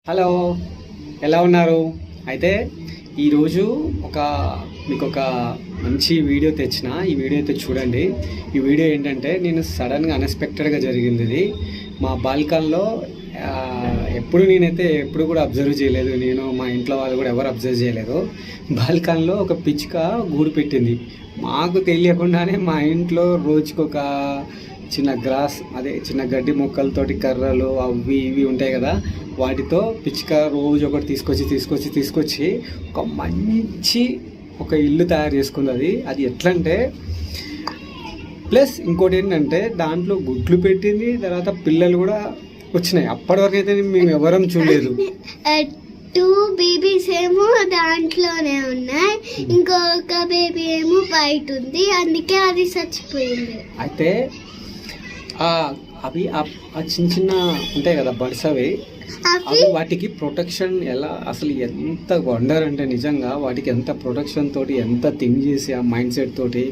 Hello, ఎలా ఉన్నారు? అయితే ఈరోజు మీకు ఒక మంచి వీడియో తెచ్చిన. ఈ వీడియో అయితే చూడండి. ఈ వీడియో ఏంటంటే నేను సడన్గా అన్ఎక్స్పెక్టెడ్గా జరిగింది ఇది. మా బాల్కన్లో నేనైతే ఎప్పుడు కూడా అబ్జర్వ్ చేయలేదు. నేను మా ఇంట్లో వాళ్ళు కూడా ఎవరు అబ్జర్వ్ చేయలేదు. బాల్కన్లో ఒక పిచ్చుక గూడు పెట్టింది. మాకు తెలియకుండానే మా ఇంట్లో రోజుకొక చిన్న గ్రాస్, చిన్న గడ్డి మొక్కలతోటి కర్రలు అవి ఇవి ఉంటాయి కదా, వాటితో పిచ్చుక రోజు ఒకటి తీసుకొచ్చి ఒక మంచి ఇల్లు తయారు చేసుకుంది. అది ఎట్లా అంటే, ప్లస్ ఇంకోటి ఏంటంటే దాంట్లో గుడ్లు పెట్టింది, తర్వాత పిల్లలు కూడా వచ్చినాయి. అప్పటి వరకు అయితే మేము ఎవరం చూడలేదు. 2 బేబీస్ ఏమో దాంట్లోనే ఉన్నాయి, ఇంకొక బేబీ ఏమో బయట ఉంది, అందుకే అది చచ్చిపోయింది. అయితే అవి చిన్న చిన్న ఉంటాయి కదా బర్డ్స్, అవి వాటికి ప్రొటెక్షన్ ఎలా, అసలు ఎంత వండర్ అంటే నిజంగా వాటికి ఎంత ప్రొటెక్షన్ తోటి, ఎంత థింక్ చేసి ఆ మైండ్ సెట్ తోటి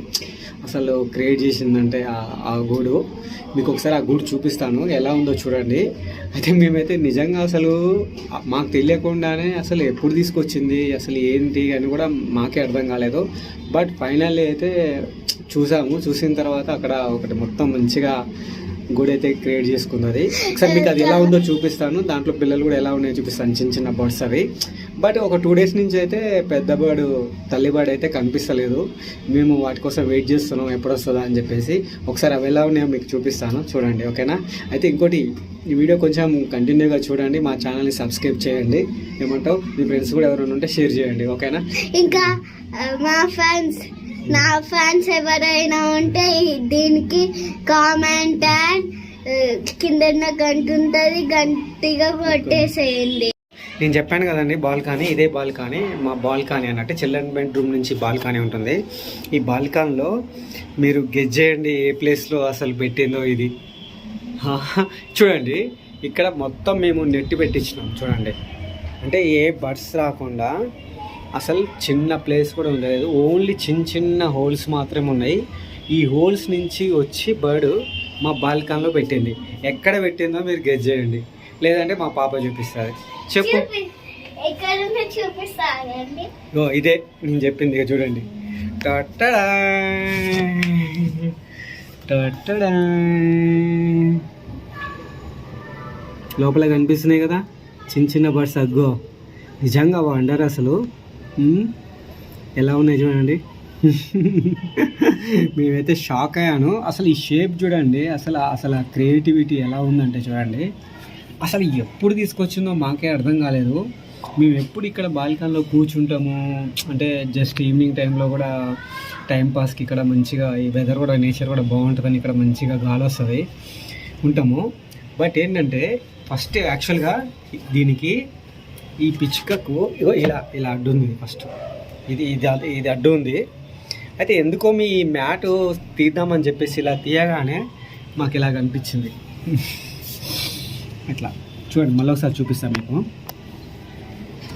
అసలు క్రియేట్ చేసిందంటే ఆ గూడు. మీకు ఒకసారి ఆ గూడు చూపిస్తాను, ఎలా ఉందో చూడండి. అయితే మేమైతే నిజంగా అసలు మాకు తెలియకుండానే అసలు ఎప్పుడు తీసుకొచ్చింది, అసలు ఏంటి అని కూడా మాకే అర్థం కాలేదు. బట్ ఫైనల్లీ అయితే చూసిన తర్వాత అక్కడ ఒకటి మొత్తం మంచిగా గూడు అయితే క్రియేట్ చేసుకున్నది. ఒకసారి మీకు అది ఎలా ఉందో చూపిస్తాను, దాంట్లో పిల్లలు కూడా ఎలా ఉన్నాయో చూపిస్తాను, చిన్న చిన్న బర్డ్స్ అవి. బట్ ఒక 2 days నుంచి అయితే పెద్ద బర్డ్, తల్లి బర్డ్ అయితే కనిపిస్తలేదు. మేము వాటి కోసం వెయిట్ చేస్తున్నాం ఎప్పుడు వస్తుందా అని చెప్పేసి. ఒకసారి అవి ఎలా ఉన్నాయో మీకు చూపిస్తాను, చూడండి, ఓకేనా? అయితే ఇంకోటి, ఈ వీడియో కొంచెం కంటిన్యూగా చూడండి, మా ఛానల్ని సబ్స్క్రైబ్ చేయండి. ఏమంటావు? మీ ఫ్రెండ్స్ కూడా ఎవరైనా ఉంటే షేర్ చేయండి, ఓకేనా? ఇంకా నా ఫ్యాన్స్ ఎవరైనా ఉంటే దీనికి కామెంట్ అండ్ కింద గంట ఉంటుంది, గంటిగా కొట్టేసేయండి. నేను చెప్పాను కదండి, బాల్కనీ, ఇదే బాల్కనీ, మా బాల్కనీ అన్నట్టు చిల్డ్రన్ బెడ్రూమ్ నుంచి బాల్కనీ ఉంటుంది. ఈ బాల్కనీలో మీరు గెస్ చేయండి ఏ ప్లేస్లో అసలు పెట్టిందో ఇది. చూడండి, ఇక్కడ మొత్తం మేము నెట్ పెట్టించినాం చూడండి. అంటే ఏ బర్డ్స్ రాకుండా అసలు చిన్న ప్లేస్ కూడా ఉండలేదు, ఓన్లీ చిన్న హోల్స్ మాత్రమే ఉన్నాయి. ఈ హోల్స్ నుంచి వచ్చి బర్డ్ మా బాల్కనీలో పెట్టింది. ఎక్కడ పెట్టిందో మీరు గెస్ చేయండి, లేదంటే మా పాప చూపిస్తుంది. చెప్పు. ఇదే నేను చెప్పింది, ఇక చూడండి. టట్టడా టట్టడా, లోపల కనిపిస్తున్నాయి కదా చిన్న బర్డ్స్. అగ్గో, నిజంగా వండర్ అసలు. ఎలా ఉన్నాయి చూడండి. మేమైతే షాక్ అయ్యాను. అసలు ఈ షేప్ చూడండి, అసలు ఆ క్రియేటివిటీ ఎలా ఉందంటే చూడండి. అసలు ఎప్పుడు తీసుకొచ్చిందో మాకే అర్థం కాలేదు. మేము ఎప్పుడు ఇక్కడ బాల్కనీలో కూర్చుంటాము అంటే జస్ట్ ఈవినింగ్ టైంలో కూడా టైంపాస్కి ఇక్కడ మంచిగా ఈ వెదర్ కూడా, నేచర్ కూడా బాగుంటుందని ఇక్కడ మంచిగా గాలి వస్తుంది ఉంటాము. బట్ ఏంటంటే ఫస్ట్ యాక్చువల్గా దీనికి, ఈ పిచ్చుకకు ఇలా అడ్డు ఉంది. ఫస్ట్ ఇది అడ్డు ఉంది. అయితే ఎందుకో మీ మ్యాట్ తీద్దామని చెప్పేసి ఇలా తీయగానే మాకు ఇలా కనిపించింది. అట్లా చూడండి, మళ్ళీ ఒకసారి చూపిస్తాను మీకు.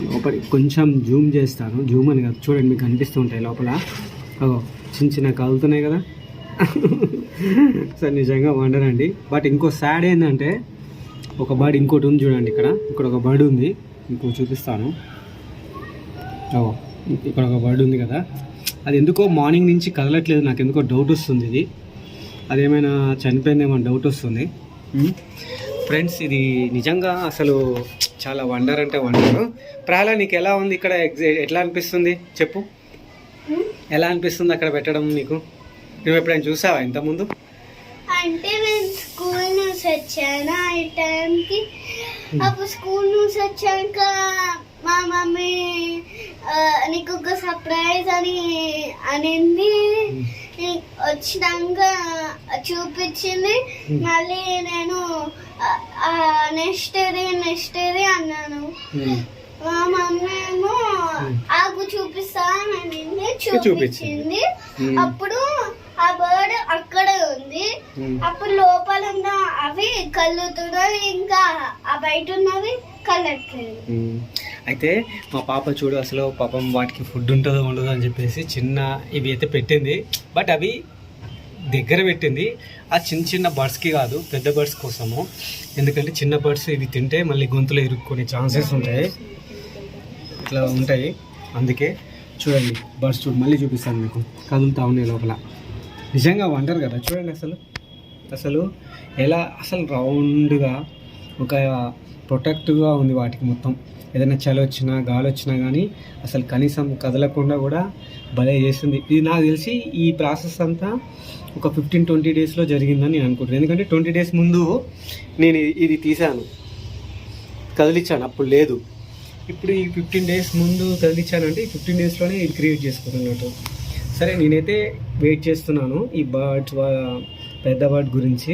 లోపల కొంచెం జూమ్ చేస్తాను, జూమ్ అని కాదు, చూడండి మీకు కనిపిస్తూ ఉంటాయి లోపల. చిన్న కదులుతున్నాయి కదా. సార్ నిజంగా వండరండి. బట్ ఇంకో సాడ్ ఏంటంటే, ఒక బర్డ్ ఇంకోటి ఉంది చూడండి. ఇక్కడ ఒక బర్డ్ ఉంది, ఇంకో చూపిస్తాను. ఇక్కడ ఒక బర్డ్ ఉంది కదా, అది ఎందుకో మార్నింగ్ నుంచి కదలట్లేదు. నాకు ఎందుకో డౌట్ వస్తుంది, ఇది అదేమైనా చనిపోయిందేమో డౌట్ వస్తుంది. ఫ్రెండ్స్, ఇది నిజంగా అసలు చాలా వండర్ అంటే వండర్. ప్రాలా, నీకు ఎలా ఉంది ఇక్కడ? ఎట్లా అనిపిస్తుంది చెప్పు, ఎలా అనిపిస్తుంది అక్కడ పెట్టడం నీకు? నువ్వు ఎప్పుడైనా చూసావా ఇంతకుముందు? అంటే నేను స్కూల్ నుంచి వచ్చాను ఈ టైంకి. అప్పుడు స్కూల్ నుంచి వచ్చాక మా మమ్మీ నీకు ఒక సర్ప్రైజ్ అని అనింది. వచ్చినాక చూపించింది. మళ్ళీ నేను నెక్స్ట్ డే అన్నాను. మా మమ్మీ ఏమో ఆకు చూపిస్తానని చూపించింది. అప్పుడు ఆ బర్డ్ అక్కడే ఉంది. అప్పుడు లోపల ఉన్న అవి కళ్ళుతున్నాయి, ఇంకా ఆ బయట ఉన్నవి కళ్ళట్లేదు. అయితే మా పాప చూడు, అసలు పాపం వాటికి ఫుడ్ ఉంటుందో ఉండదో అని చెప్పేసి చిన్న ఇవి అయితే పెట్టింది. బట్ అవి దగ్గర పెట్టింది ఆ చిన్న చిన్న బర్డ్స్కి కాదు, పెద్ద బర్డ్స్ కోసము. ఎందుకంటే చిన్న బర్డ్స్ ఇవి తింటే మళ్ళీ గొంతులో ఇరుక్కునే ఛాన్సెస్ ఉంటాయి, ఇట్లా ఉంటాయి. అందుకే చూడండి బర్డ్స్ మళ్ళీ చూపిస్తాను మీకు, కదులుతా ఉన్నాయి లోపల. నిజంగా వండర్ కదా, చూడండి అసలు ఎలా అసలు రౌండ్గా ఒక ప్రొటెక్టివ్గా ఉంది వాటికి మొత్తం. ఏదైనా చలి వచ్చినా గాలి వచ్చినా కానీ అసలు కనీసం కదలకుండా కూడా భలే చేస్తుంది. ఇది నాకు తెలిసి ఈ ప్రాసెస్ అంతా ఒక 15-20 డేస్లో జరిగిందని నేను అనుకుంటున్నాను. ఎందుకంటే 20 డేస్ ముందు నేను ఇది తీసాను, కదిలించాను, అప్పుడు లేదు. ఇప్పుడు ఈ 15 డేస్ ముందు కదిలించానంటే ఈ 15 డేస్లోనే ఇది క్రియేట్ చేసుకున్నట్టు. సరే నేనైతే వెయిట్ చేస్తున్నాను ఈ బర్డ్స్, పెద్ద బర్డ్ గురించి.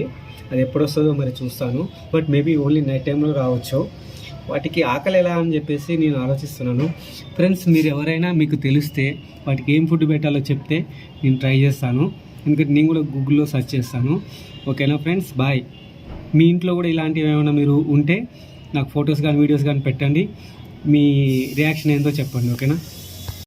అది ఎప్పుడు వస్తుందో మరి చూస్తాను. బట్ మేబీ ఓన్లీ నైట్ టైంలో రావచ్చు. వాటికి ఆకలి ఎలా అని చెప్పేసి నేను ఆలోచిస్తున్నాను. ఫ్రెండ్స్, మీరు ఎవరైనా మీకు తెలిస్తే వాటికి ఏం ఫుడ్ పెట్టాలో చెప్తే నేను ట్రై చేస్తాను. ఎందుకంటే నేను కూడా గూగుల్లో సెర్చ్ చేస్తాను. ఓకేనా ఫ్రెండ్స్, బాయ్. మీ ఇంట్లో కూడా ఇలాంటివి ఏమైనా మీరు ఉంటే నాకు ఫొటోస్ కానీ వీడియోస్ కానీ పెట్టండి. మీ రియాక్షన్ ఏందో చెప్పండి. ఓకేనా.